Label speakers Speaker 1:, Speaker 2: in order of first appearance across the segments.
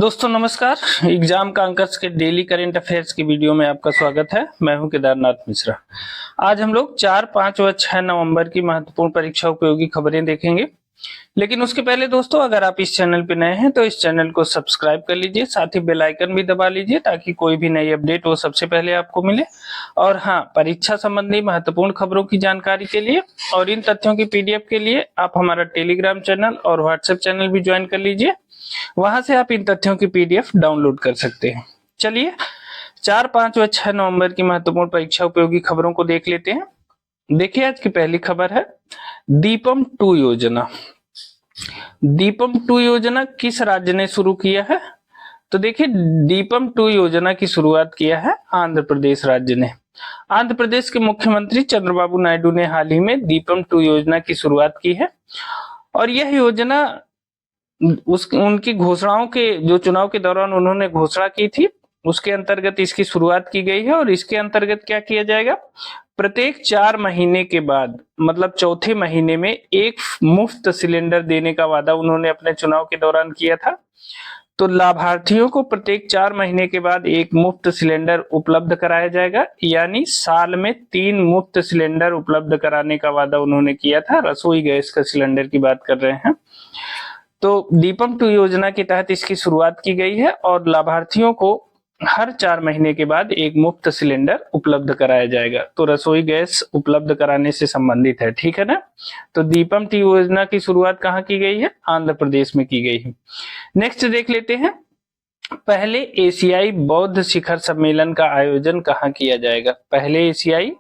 Speaker 1: दोस्तों नमस्कार। एग्जाम का अंकर्स के डेली करंट अफेयर्स की वीडियो में आपका स्वागत है। मैं हूं केदारनाथ मिश्रा। आज हम लोग 4, 5 व 6 नवंबर की महत्वपूर्ण परीक्षा उपयोगी खबरें देखेंगे। लेकिन उसके पहले दोस्तों, अगर आप इस चैनल पे नए हैं तो इस चैनल को सब्सक्राइब कर लीजिए, साथ ही बेल आइकन भी दबा लीजिए ताकि कोई भी नई अपडेट वो सबसे पहले आपको मिले। और हाँ, परीक्षा संबंधी महत्वपूर्ण खबरों की जानकारी के लिए और इन तथ्यों की पीडीएफ के लिए आप हमारा टेलीग्राम चैनल और व्हाट्सएप चैनल भी ज्वाइन कर लीजिए। वहां से आप इन तथ्यों की पीडीएफ डाउनलोड कर सकते हैं। चलिए 4, 5 व 6 नवंबर की महत्वपूर्ण परीक्षा उपयोगी खबरों को देख लेते हैं। देखिए, आज की पहली खबर है दीपम 2 योजना। दीपम 2 योजना किस राज्य ने शुरू किया है? तो देखिए, दीपम 2 योजना की शुरुआत किया है आंध्र प्रदेश राज्य ने। आंध्र प्रदेश के मुख्यमंत्री चंद्रबाबू नायडू ने हाल ही में दीपम 2 योजना की शुरुआत की है। और यह योजना उनकी घोषणाओं के जो चुनाव के दौरान उन्होंने घोषणा की थी, उसके अंतर्गत इसकी शुरुआत की गई है। और इसके अंतर्गत क्या किया जाएगा? प्रत्येक 4 महीने के बाद, मतलब चौथे महीने में एक मुफ्त सिलेंडर देने का वादा उन्होंने अपने चुनाव के दौरान किया था। तो लाभार्थियों को प्रत्येक 4 महीने के बाद एक मुफ्त सिलेंडर उपलब्ध कराया जाएगा, यानी साल में 3 मुफ्त सिलेंडर उपलब्ध कराने का वादा उन्होंने किया था। रसोई गैस का सिलेंडर की बात कर रहे हैं। तो दीपम 2 योजना के तहत इसकी शुरुआत की गई है और लाभार्थियों को हर 4 महीने के बाद एक मुफ्त सिलेंडर उपलब्ध कराया जाएगा। तो रसोई गैस उपलब्ध कराने से संबंधित है, ठीक है ना। तो दीपम 2 योजना की शुरुआत कहाँ की गई है? आंध्र प्रदेश में की गई है। नेक्स्ट देख लेते हैं, पहले एशियाई बौद्ध शिखर सम्मेलन का आयोजन कहाँ किया जाएगा? पहले एशियाई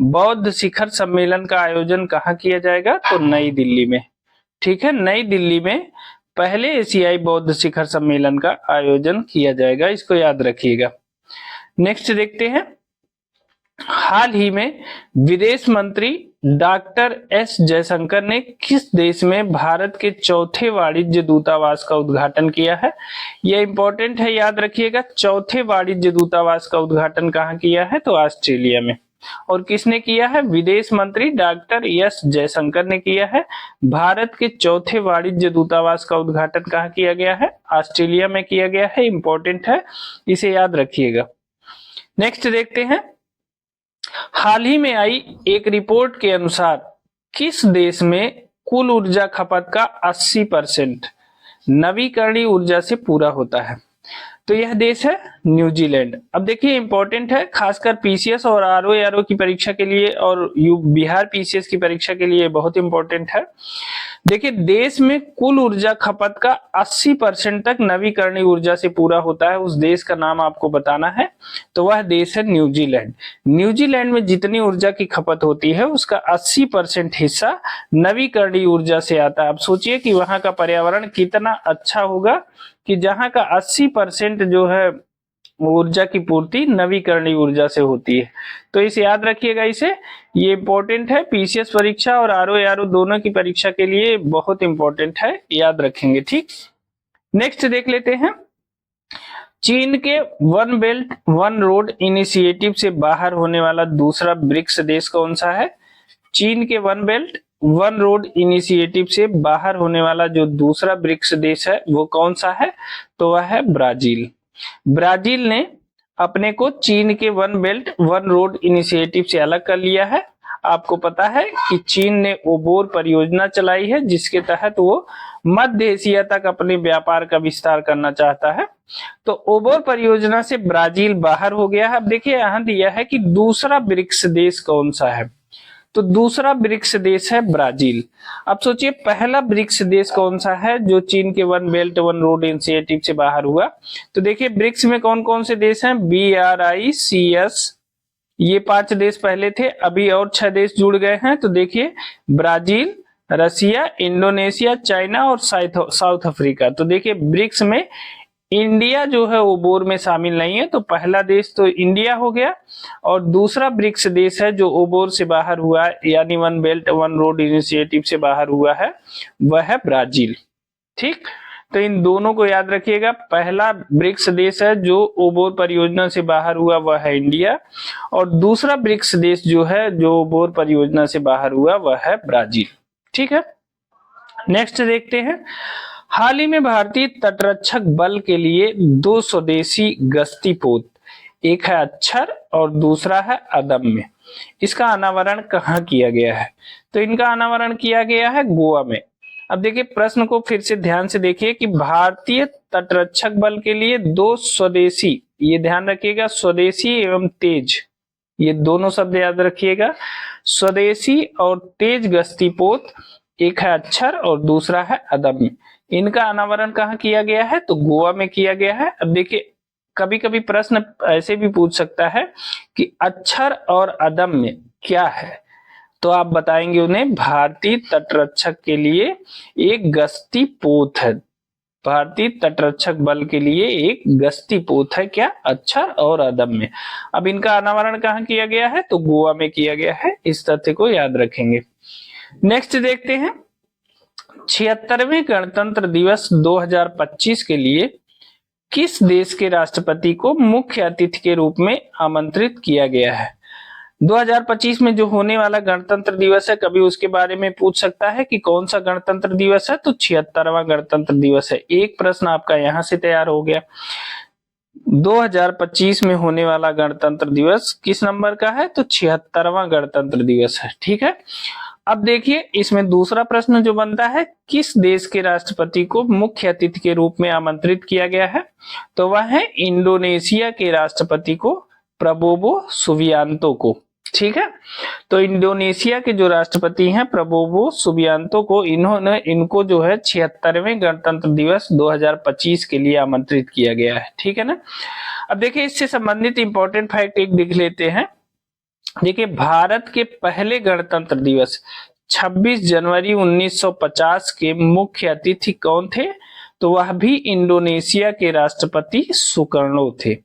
Speaker 1: बौद्ध शिखर सम्मेलन का आयोजन कहाँ किया जाएगा? तो नई दिल्ली में, ठीक है। नई दिल्ली में पहले एशियाई बौद्ध शिखर सम्मेलन का आयोजन किया जाएगा, इसको याद रखिएगा। नेक्स्ट देखते हैं, हाल ही में विदेश मंत्री डॉक्टर एस जयशंकर ने किस देश में भारत के चौथे वाणिज्य दूतावास का उद्घाटन किया है? यह इंपॉर्टेंट है, याद रखिएगा। चौथे वाणिज्य दूतावास का उद्घाटन कहाँ किया है? तो ऑस्ट्रेलिया में। और किसने किया है? विदेश मंत्री डॉक्टर एस जयशंकर ने किया है। भारत के चौथे वाणिज्य दूतावास का उद्घाटन कहाँ किया गया है? ऑस्ट्रेलिया में किया गया है। इंपॉर्टेंट है, इसे याद रखिएगा। नेक्स्ट देखते हैं, हाल ही में आई एक रिपोर्ट के अनुसार किस देश में कुल ऊर्जा खपत का 80% नवीकरणीय ऊर्जा से पूरा होता है? तो यह देश है न्यूजीलैंड। अब देखिए, इंपॉर्टेंट है, खासकर पीसीएस और आरओ की परीक्षा के लिए और बिहार पीसीएस की परीक्षा के लिए बहुत इंपॉर्टेंट है। देखिए, देश में कुल ऊर्जा खपत का 80% तक नवीकरणीय ऊर्जा से पूरा होता है। उस देश का नाम आपको बताना है, तो वह देश है न्यूजीलैंड। न्यूजीलैंड में जितनी ऊर्जा की खपत होती है उसका 80% हिस्सा नवीकरणीय ऊर्जा से आता है। अब सोचिए कि वहां का पर्यावरण कितना अच्छा होगा कि जहां का 80% जो है ऊर्जा की पूर्ति नवीकरणीय ऊर्जा से होती है। तो इसे याद रखिएगा, इसे, ये इंपॉर्टेंट है। पीसीएस परीक्षा और आरओ दोनों की परीक्षा के लिए बहुत इंपॉर्टेंट है, याद रखेंगे, ठीक। नेक्स्ट देख लेते हैं, चीन के one belt one road initiative से बाहर होने वाला दूसरा ब्रिक्स देश कौन सा है? चीन के one belt one road initiative से बाहर होने वाला जो दूसरा ब्रिक्स देश है वो कौन सा है? तो वह है ब्राजील। ब्राजील ने अपने को चीन के one belt one road initiative से अलग कर लिया है। आपको पता है कि चीन ने ओबोर परियोजना चलाई है, जिसके तहत वो मध्य एशिया तक अपने व्यापार का विस्तार करना चाहता है। तो ओबोर परियोजना से ब्राजील बाहर हो गया है। अब देखिए, यहां दिया है कि दूसरा ब्रिक्स देश कौन सा है, तो दूसरा ब्रिक्स देश है ब्राजील। अब सोचिए, पहला ब्रिक्स देश कौन सा है जो चीन के one belt one road initiative से बाहर हुआ? तो देखिए, ब्रिक्स में कौन कौन से देश हैं? BRICS, ये 5 देश पहले थे, अभी और 6 देश जुड़ गए हैं। तो देखिए, ब्राजील, रसिया, इंडोनेशिया, चाइना और साउथ अफ्रीका। तो देखिए, ब्रिक्स में इंडिया जो है ओबोर में शामिल नहीं है। तो पहला देश तो इंडिया हो गया, और दूसरा ब्रिक्स देश है जो ओबोर से बाहर हुआ, यानी one belt one road initiative से बाहर हुआ है, वह है ब्राजील, ठीक। तो इन दोनों को याद रखिएगा। पहला ब्रिक्स देश है जो ओबोर परियोजना से बाहर हुआ, वह है इंडिया, और दूसरा ब्रिक्स देश जो है जो ओबोर परियोजना से बाहर हुआ, वह है ब्राजील, ठीक है। नेक्स्ट देखते हैं, हाल ही में भारतीय तटरक्षक बल के लिए 2 स्वदेशी गश्ती पोत, एक है अक्षर और दूसरा है अदम्य, इसका अनावरण कहाँ किया गया है? तो इनका अनावरण किया गया है गोवा में। अब देखिए प्रश्न को फिर से ध्यान से देखिए कि भारतीय तटरक्षक बल के लिए 2 स्वदेशी, ये ध्यान रखिएगा, स्वदेशी एवं तेज, ये दोनों शब्द याद रखिएगा, स्वदेशी और तेज गश्ती पोत, एक है अक्षर और दूसरा है अदम्य, इनका अनावरण कहाँ किया गया है? तो गोवा में किया गया है। अब देखिए कभी कभी प्रश्न ऐसे भी पूछ सकता है कि अक्षर और अदम्य क्या है, तो आप बताएंगे उन्हें भारतीय तटरक्षक के लिए एक गश्ती पोत है, भारतीय तटरक्षक बल के लिए एक गश्ती पोत है, क्या? अक्षर और अदम्य। अब इनका अनावरण कहाँ किया गया है? तो गोवा में किया गया है, इस तथ्य को याद रखेंगे। नेक्स्ट देखते हैं, 76वें गणतंत्र दिवस 2025 के लिए किस देश के राष्ट्रपति को मुख्य अतिथि के रूप में आमंत्रित किया गया है? 2025 में जो होने वाला गणतंत्र दिवस है, कभी उसके बारे में पूछ सकता है कि कौन सा गणतंत्र दिवस है? तो 76वां गणतंत्र दिवस है। एक प्रश्न आपका यहां से तैयार हो गया। 2025 में होने वाला गणतंत्र दिवस किस नंबर का है? तो 76वां गणतंत्र दिवस है। ठीक है, अब देखिए इसमें दूसरा प्रश्न जो बनता है, किस देश के राष्ट्रपति को मुख्य अतिथि के रूप में आमंत्रित किया गया है? तो वह है इंडोनेशिया के राष्ट्रपति को प्रबोवो सुबियांतो को। ठीक है, तो इंडोनेशिया के जो राष्ट्रपति हैं प्रबोवो सुबियांतो को, इनको जो है 76वें गणतंत्र दिवस 2025 के लिए आमंत्रित किया गया है। ठीक है ना। अब देखिए इससे संबंधित इंपॉर्टेंट फैक्ट एक देख लेते हैं। देखिए भारत के पहले गणतंत्र दिवस 26 जनवरी 1950 के मुख्य अतिथि कौन थे? तो वह भी इंडोनेशिया के राष्ट्रपति सुकर्णो थे।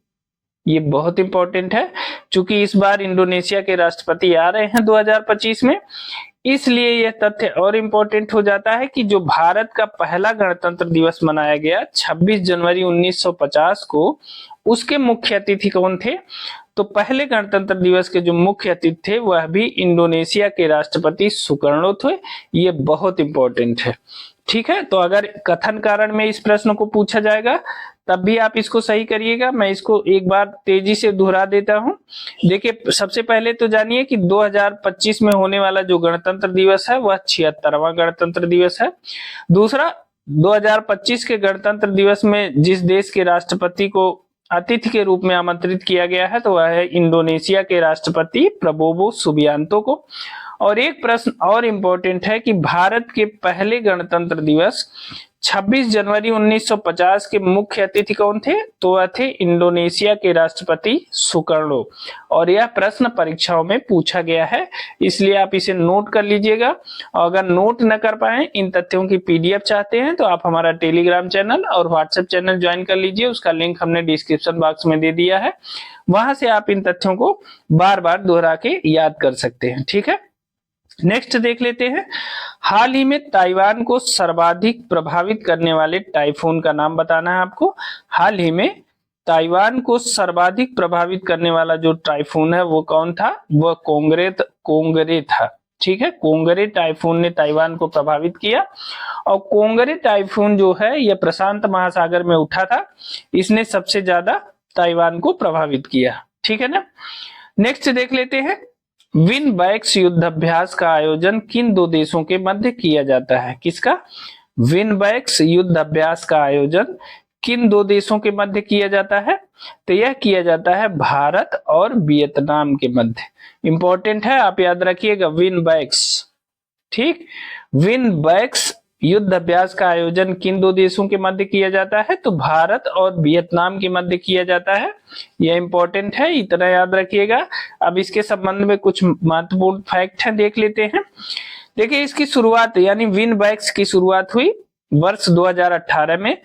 Speaker 1: ये बहुत इंपॉर्टेंट है, क्योंकि इस बार इंडोनेशिया के राष्ट्रपति आ रहे हैं 2025 में, इसलिए यह तथ्य और इंपॉर्टेंट हो जाता है कि जो भारत का पहला गणतंत्र दिवस मनाया गया 26 जनवरी 1950 को, उसके मुख्य अतिथि कौन थे? तो पहले गणतंत्र दिवस के जो मुख्य अतिथि थे वह भी इंडोनेशिया के राष्ट्रपति सुकर्णो थे। ये बहुत इंपॉर्टेंट है। ठीक है, तो अगर कथन कारण में इस प्रश्न को पूछा जाएगा तब भी आप इसको सही करिएगा। मैं इसको एक बार तेजी से दोहरा देता हूं। देखिए सबसे पहले तो जानिए कि 2025 में होने वाला जो गणतंत्र दिवस है वह 76वां गणतंत्र दिवस है। दूसरा, 2025 के गणतंत्र दिवस में जिस देश के राष्ट्रपति को अतिथि के रूप में आमंत्रित किया गया है तो वह है इंडोनेशिया के राष्ट्रपति प्रबोवो सुबियांतो को। और एक प्रश्न और इम्पोर्टेंट है कि भारत के पहले गणतंत्र दिवस 26 जनवरी 1950 के मुख्य अतिथि कौन थे? तो वह थे इंडोनेशिया के राष्ट्रपति सुकर्णो। और यह प्रश्न परीक्षाओं में पूछा गया है, इसलिए आप इसे नोट कर लीजिएगा। और अगर नोट न कर पाए, इन तथ्यों की पीडीएफ चाहते हैं तो आप हमारा टेलीग्राम चैनल और व्हाट्सएप चैनल ज्वाइन कर लीजिए। उसका लिंक हमने डिस्क्रिप्शन बॉक्स में दे दिया है, वहां से आप इन तथ्यों को बार बार दोहरा के याद कर सकते हैं। ठीक है, नेक्स्ट देख लेते हैं। हाल ही में ताइवान को सर्वाधिक प्रभावित करने वाले टाइफून का नाम बताना है आपको। हाल ही में ताइवान को सर्वाधिक प्रभावित करने वाला जो टाइफून है वो कौन था? वह कोंगरे था। ठीक है, कोंगरे टाइफून ने ताइवान को प्रभावित किया। और कोंगरे टाइफून जो है यह प्रशांत महासागर में उठा था, इसने सबसे ज्यादा ताइवान को प्रभावित किया। ठीक है ना। नेक्स्ट देख लेते हैं, विनबैक्स युद्धाभ्यास का आयोजन किन 2 देशों के मध्य किया जाता है? किसका? विनबैक्स युद्धाभ्यास का आयोजन किन 2 देशों के मध्य किया जाता है? तो यह किया जाता है भारत और वियतनाम के मध्य। इंपॉर्टेंट है, आप याद रखिएगा विनबैक्स। ठीक, विनबैक्स युद्ध अभ्यास का आयोजन किन 2 देशों के मध्य किया जाता है? तो भारत और वियतनाम के मध्य किया जाता है। यह इंपॉर्टेंट है, इतना याद रखिएगा। अब इसके संबंध में कुछ महत्वपूर्ण फैक्ट है, देख लेते हैं। देखिए इसकी शुरुआत यानी विनबैक्स की शुरुआत हुई वर्ष 2018 में,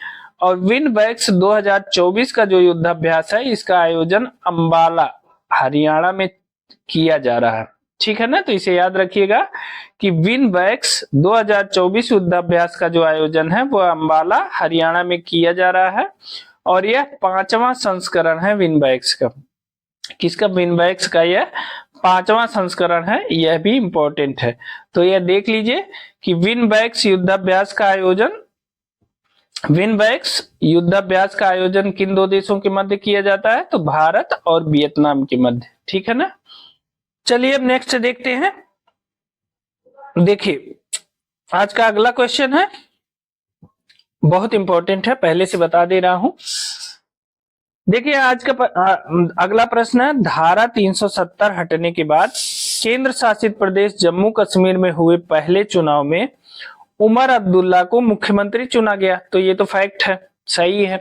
Speaker 1: और विनबैक्स 2024 का जो युद्धाभ्यास है इसका आयोजन अंबाला हरियाणा में किया जा रहा है। ठीक है ना, तो इसे याद रखिएगा कि विनबैक्स 2024 युद्धाभ्यास का जो आयोजन है वो अंबाला हरियाणा में किया जा रहा है। और यह 5वां संस्करण है विनबैक्स का। किसका? विनबैक्स का यह 5वां संस्करण है, यह भी इंपॉर्टेंट है। तो यह देख लीजिए कि विनबैक्स युद्धाभ्यास का आयोजन विनबैक्स युद्धाभ्यास का आयोजन किन दो देशों के मध्य किया जाता है? तो भारत और वियतनाम के मध्य। ठीक है ना। चलिए अब नेक्स्ट देखते हैं। देखिए आज का अगला क्वेश्चन है, बहुत इंपॉर्टेंट है, पहले से बता दे रहा हूं। देखिए आज का अगला प्रश्न है, धारा 370 हटने के बाद केंद्र शासित प्रदेश जम्मू कश्मीर में हुए पहले चुनाव में उमर अब्दुल्ला को मुख्यमंत्री चुना गया। तो ये तो फैक्ट है, सही है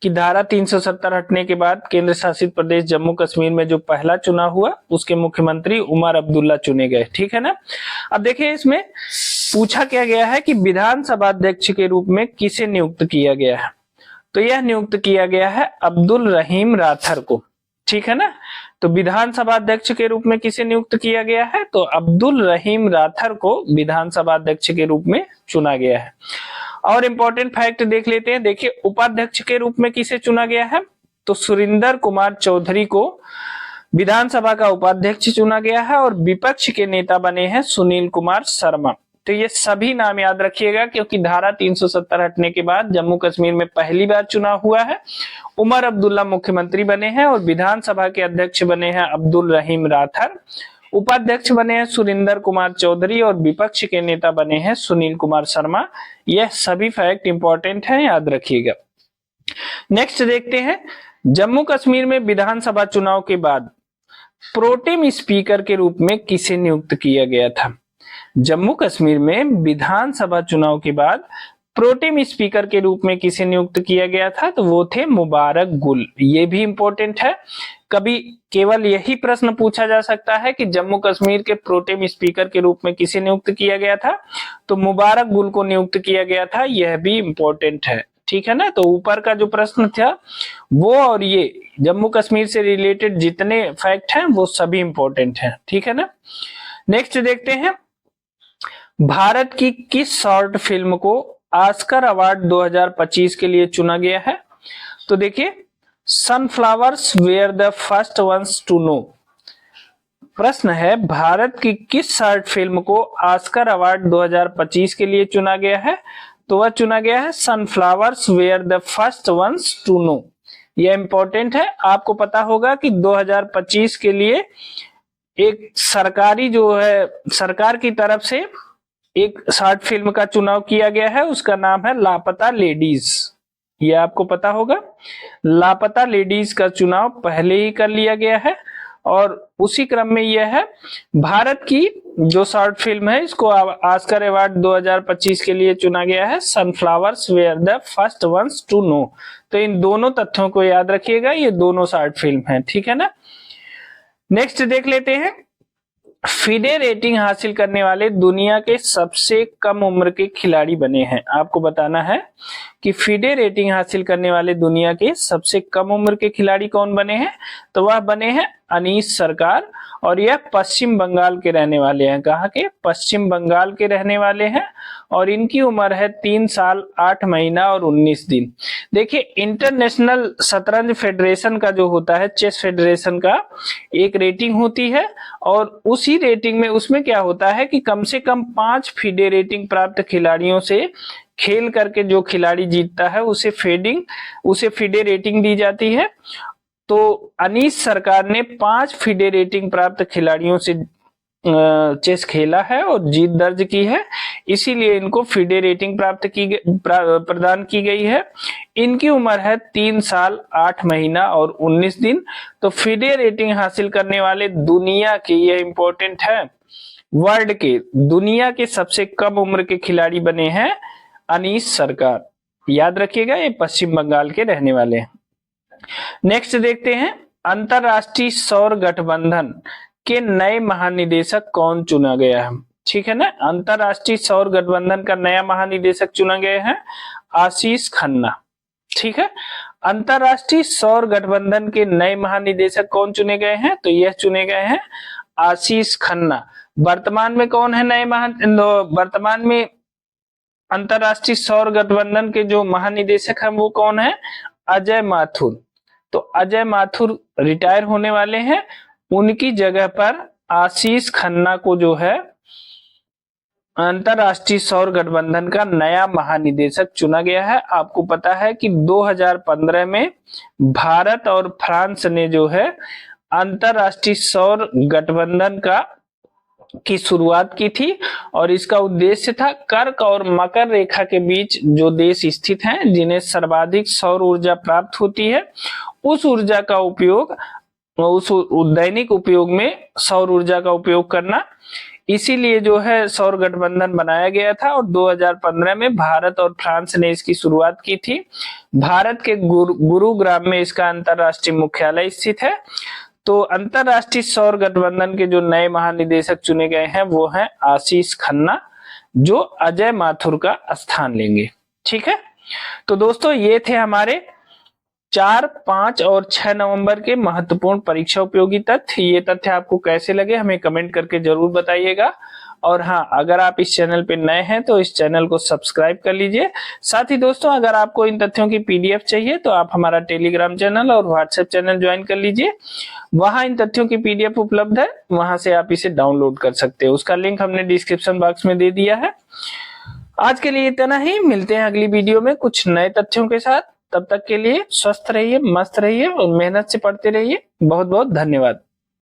Speaker 1: कि धारा 370 हटने के बाद केंद्र शासित प्रदेश जम्मू कश्मीर में जो पहला चुनाव हुआ उसके मुख्यमंत्री उमर अब्दुल्ला चुने गए। ठीक है ना। अब देखिए इसमें पूछा क्या गया है कि विधानसभा अध्यक्ष के रूप में किसे नियुक्त किया गया है? तो यह नियुक्त किया गया है अब्दुल रहीम राठर को। ठीक है ना। तो विधानसभा अध्यक्ष के रूप में किसे नियुक्त किया गया है? तो अब्दुल रहीम राठर को विधानसभा अध्यक्ष के रूप में चुना गया है। और इंपॉर्टेंट फैक्ट देख लेते हैं। देखिए उपाध्यक्ष के रूप में किसे चुना गया है? तो सुरेंद्र कुमार चौधरी को विधानसभा का उपाध्यक्ष चुना गया है और विपक्ष के नेता बने हैं सुनील कुमार शर्मा। तो ये सभी नाम याद रखिएगा क्योंकि धारा 370 हटने के बाद जम्मू कश्मीर में पहली बार चुनाव हुआ है। उमर अब्दुल्ला मुख्यमंत्री बने हैं और विधानसभा के अध्यक्ष बने हैं अब्दुल रहीम राठर, उपाध्यक्ष बने हैं सुरेंद्र कुमार चौधरी और विपक्ष के नेता बने हैं सुनील कुमार शर्मा। यह सभी फैक्ट इंपॉर्टेंट है, याद रखिएगा। नेक्स्ट देखते हैं, जम्मू कश्मीर में विधानसभा चुनाव के बाद प्रोटेम स्पीकर के रूप में किसे नियुक्त किया गया था? जम्मू कश्मीर में विधानसभा चुनाव के बाद प्रोटेम स्पीकर के रूप में किसे नियुक्त किया गया था? तो वो थे मुबारक गुल। ये भी इंपॉर्टेंट है, कभी केवल यही प्रश्न पूछा जा सकता है कि जम्मू कश्मीर के प्रोटेम स्पीकर के रूप में किसे नियुक्त किया गया था? तो मुबारक गुल को नियुक्त किया गया था। यह भी इंपॉर्टेंट है। ठीक है ना। तो ऊपर का जो प्रश्न था वो और ये जम्मू कश्मीर से रिलेटेड जितने फैक्ट हैं वो सभी इंपॉर्टेंट हैं। ठीक है ना। नेक्स्ट देखते हैं, भारत की किस शॉर्ट फिल्म को ऑस्कर अवार्ड 2025 के लिए चुना गया है? तो देखिए sunflowers were the first ones to know. प्रश्न है भारत की किस शॉर्ट फिल्म को ऑस्कर अवार्ड 2025 के लिए चुना गया है? तो वह चुना गया है sunflowers were the first ones to know. यह इंपॉर्टेंट है। आपको पता होगा कि 2025 के लिए एक सरकारी जो है सरकार की तरफ से एक शॉर्ट फिल्म का चुनाव किया गया है, उसका नाम है लापता लेडीज। ये आपको पता होगा। लापता लेडीज का चुनाव पहले ही कर लिया गया है और उसी क्रम में यह है भारत की जो शॉर्ट फिल्म है इसको ऑस्कर अवार्ड 2025 के लिए चुना गया है sunflowers were the first ones to know. तो इन दोनों तथ्यों को याद रखिएगा, ये दोनों शॉर्ट फिल्म है। ठीक है ना। नेक्स्ट देख लेते हैं, फिडे रेटिंग हासिल करने वाले दुनिया के सबसे कम उम्र के खिलाड़ी बने हैं। आपको बताना है कि फिडे रेटिंग हासिल करने वाले दुनिया के सबसे कम उम्र के खिलाड़ी कौन बने हैं? तो वह बने हैं अनीश सरकार और यह पश्चिम बंगाल के रहने वाले हैं। कहाँ के? पश्चिम बंगाल के रहने वाले हैं और इनकी उम्र है 3 साल 8 महीना और 19 दिन। देखिए इंटरनेशनल शतरंज फेडरेशन का जो होता है, चेस फेडरेशन का एक रेटिंग होती है और उसी रेटिंग में उसमें क्या होता है कि कम से कम 5 फिडे रेटिंग प्राप्त खिलाड़ियों से खेल करके जो खिलाड़ी जीतता है उसे फिडे रेटिंग दी जाती है। तो अनीश सरकार ने 5 फिडे रेटिंग प्राप्त खिलाड़ियों से चेस खेला है और जीत दर्ज की है, इसीलिए इनको फिडे रेटिंग प्रदान की गई है। इनकी उम्र है 3 साल 8 महीना और 19 दिन। तो फिडे रेटिंग हासिल करने वाले दुनिया के, यह इंपॉर्टेंट है, वर्ल्ड के दुनिया के सबसे कम उम्र के खिलाड़ी बने हैं अनीश सरकार। याद रखिएगा, ये पश्चिम बंगाल के रहने वाले हैं। नेक्स्ट देखते हैं, अंतरराष्ट्रीय सौर गठबंधन के नए महानिदेशक कौन चुना गया है? ठीक है ना। अंतरराष्ट्रीय सौर गठबंधन का नया महानिदेशक चुना गया है आशीष खन्ना। ठीक है। अंतरराष्ट्रीय सौर गठबंधन के नए महानिदेशक कौन चुने गए हैं? तो यह चुने गए हैं आशीष खन्ना। वर्तमान में कौन है वर्तमान में अंतरराष्ट्रीय सौर गठबंधन के जो महानिदेशक हैं वो कौन है? अजय माथुर। तो अजय माथुर रिटायर होने वाले हैं, उनकी जगह पर आशीष खन्ना को जो है अंतरराष्ट्रीय सौर गठबंधन का नया महानिदेशक चुना गया है। आपको पता है कि 2015 में भारत और फ्रांस ने जो है अंतरराष्ट्रीय सौर गठबंधन की शुरुआत की थी और इसका उद्देश्य था कर्क और मकर रेखा के बीच जो देश स्थित हैं जिन्हें सर्वाधिक सौर ऊर्जा प्राप्त होती है, उस ऊर्जा का उपयोग, उस दैनिक उपयोग में सौर ऊर्जा का उपयोग करना। इसीलिए जो है सौर गठबंधन बनाया गया था और 2015 में भारत और फ्रांस ने इसकी शुरुआत की थी। भारत के गुरुग्राम में इसका अंतरराष्ट्रीय मुख्यालय स्थित है। तो अंतरराष्ट्रीय सौर गठबंधन के जो नए महानिदेशक चुने गए हैं वो हैं आशीष खन्ना, जो अजय माथुर का स्थान लेंगे। ठीक है, तो दोस्तों ये थे हमारे 4, 5 और 6 नवंबर के महत्वपूर्ण परीक्षा उपयोगी तथ्य। ये तथ्य आपको कैसे लगे हमें कमेंट करके जरूर बताइएगा। और हाँ, अगर आप इस चैनल पे नए हैं तो इस चैनल को सब्सक्राइब कर लीजिए। साथ ही दोस्तों, अगर आपको इन तथ्यों की पीडीएफ चाहिए तो आप हमारा टेलीग्राम चैनल और व्हाट्सएप चैनल ज्वाइन कर लीजिए। वहां इन तथ्यों की पीडीएफ उपलब्ध है, वहां से आप इसे डाउनलोड कर सकते हो। उसका लिंक हमने डिस्क्रिप्शन बॉक्स में दे दिया है। आज के लिए इतना ही, मिलते हैं अगली वीडियो में कुछ नए तथ्यों के साथ। तब तक के लिए स्वस्थ रहिए, मस्त रहिए और मेहनत से पढ़ते रहिए। बहुत बहुत धन्यवाद।